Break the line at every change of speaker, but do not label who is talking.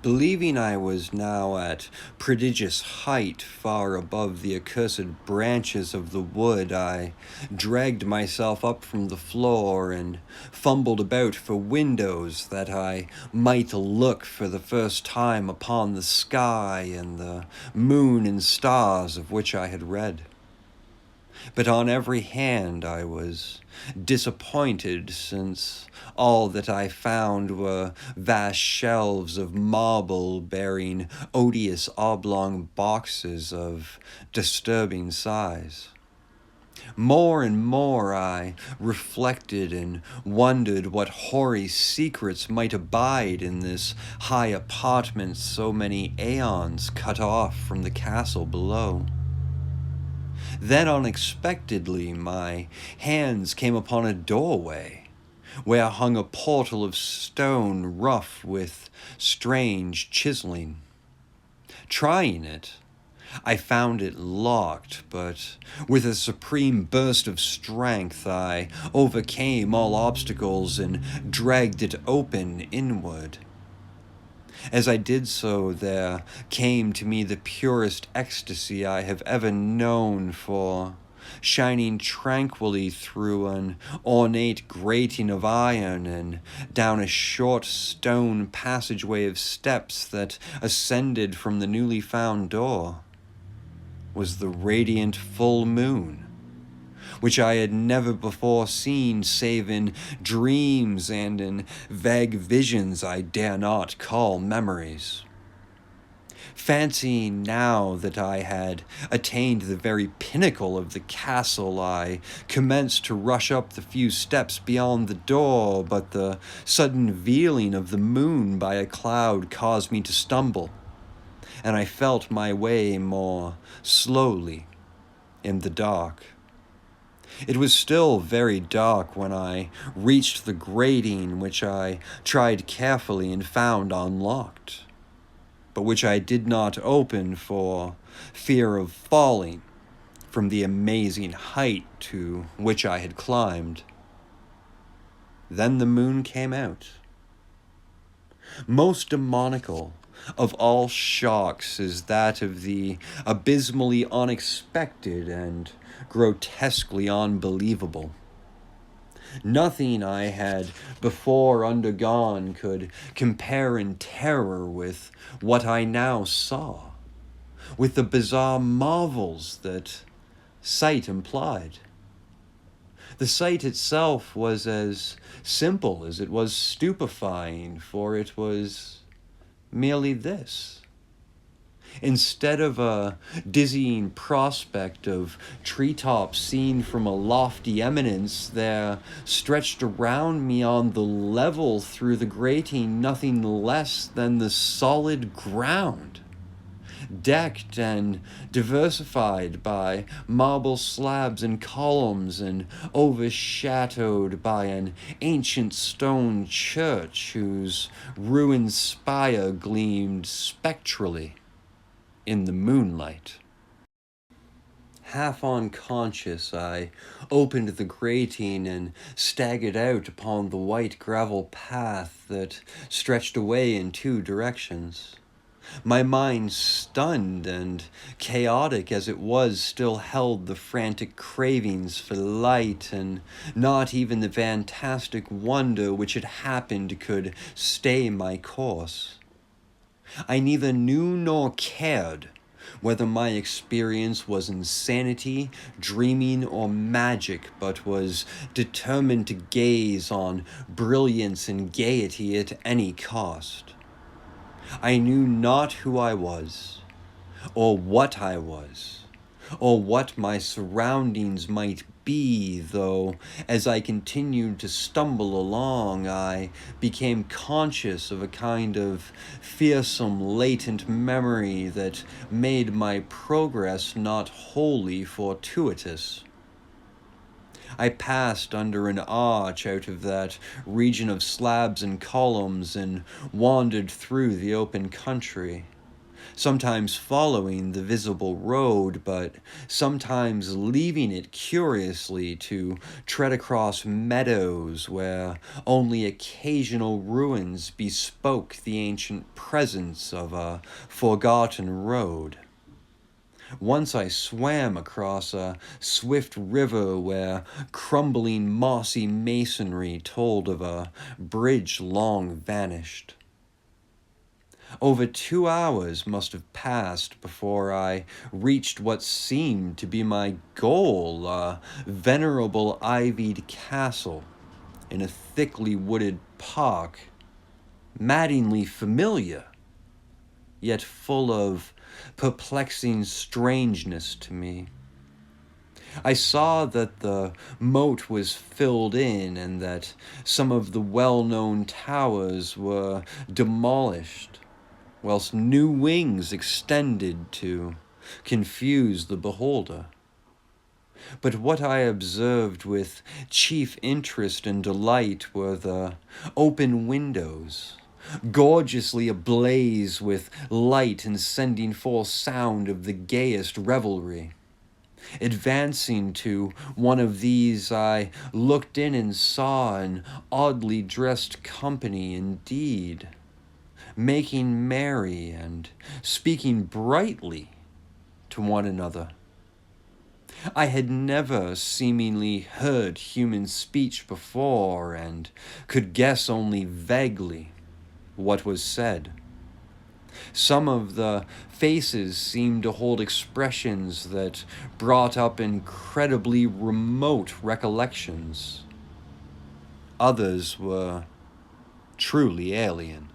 Believing I was now at prodigious height far above the accursed branches of the wood, I dragged myself up from the floor and fumbled about for windows that I might look for the first time upon the sky and the moon and stars of which I had read. But on every hand I was disappointed, since all that I found were vast shelves of marble bearing odious oblong boxes of disturbing size. More and more I reflected and wondered what hoary secrets might abide in this high apartment so many aeons cut off from the castle below. Then unexpectedly my hands came upon a doorway, where hung a portal of stone rough with strange chiseling. Trying it, I found it locked, but with a supreme burst of strength I overcame all obstacles and dragged it open inward. As I did so, there came to me the purest ecstasy I have ever known, for, shining tranquilly through an ornate grating of iron and down a short stone passageway of steps that ascended from the newly found door, was the radiant full moon, which I had never before seen save in dreams and in vague visions I dare not call memories. Fancying now that I had attained the very pinnacle of the castle, I commenced to rush up the few steps beyond the door, but the sudden veiling of the moon by a cloud caused me to stumble, and I felt my way more slowly in the dark. It was still very dark when I reached the grating, which I tried carefully and found unlocked, but which I did not open for fear of falling from the amazing height to which I had climbed. Then the moon came out. Most demoniacal of all shocks is that of the abysmally unexpected and grotesquely unbelievable. Nothing I had before undergone could compare in terror with what I now saw, with the bizarre marvels that sight implied. The sight itself was as simple as it was stupefying, for it was merely this. Instead of a dizzying prospect of treetops seen from a lofty eminence, there stretched around me on the level through the grating nothing less than the solid ground, decked and diversified by marble slabs and columns, and overshadowed by an ancient stone church whose ruined spire gleamed spectrally in the moonlight. Half unconscious, I opened the grating and staggered out upon the white gravel path that stretched away in two directions. My mind, stunned and chaotic as it was, still held the frantic cravings for light, and not even the fantastic wonder which had happened could stay my course. I neither knew nor cared whether my experience was insanity, dreaming, or magic, but was determined to gaze on brilliance and gaiety at any cost. I knew not who I was, or what I was, or what my surroundings might be, though as I continued to stumble along, I became conscious of a kind of fearsome latent memory that made my progress not wholly fortuitous. I passed under an arch out of that region of slabs and columns and wandered through the open country, sometimes following the visible road, but sometimes leaving it curiously to tread across meadows where only occasional ruins bespoke the ancient presence of a forgotten road. Once I swam across a swift river where crumbling mossy masonry told of a bridge long vanished. Over 2 hours must have passed before I reached what seemed to be my goal, a venerable ivied castle in a thickly wooded park, maddeningly familiar, yet full of perplexing strangeness to me. I saw that the moat was filled in and that some of the well-known towers were demolished, whilst new wings extended to confuse the beholder. But what I observed with chief interest and delight were the open windows, gorgeously ablaze with light and sending forth sound of the gayest revelry. Advancing to one of these, I looked in and saw an oddly dressed company indeed, making merry and speaking brightly to one another. I had never seemingly heard human speech before and could guess only vaguely what was said. Some of the faces seemed to hold expressions that brought up incredibly remote recollections. Others were truly alien.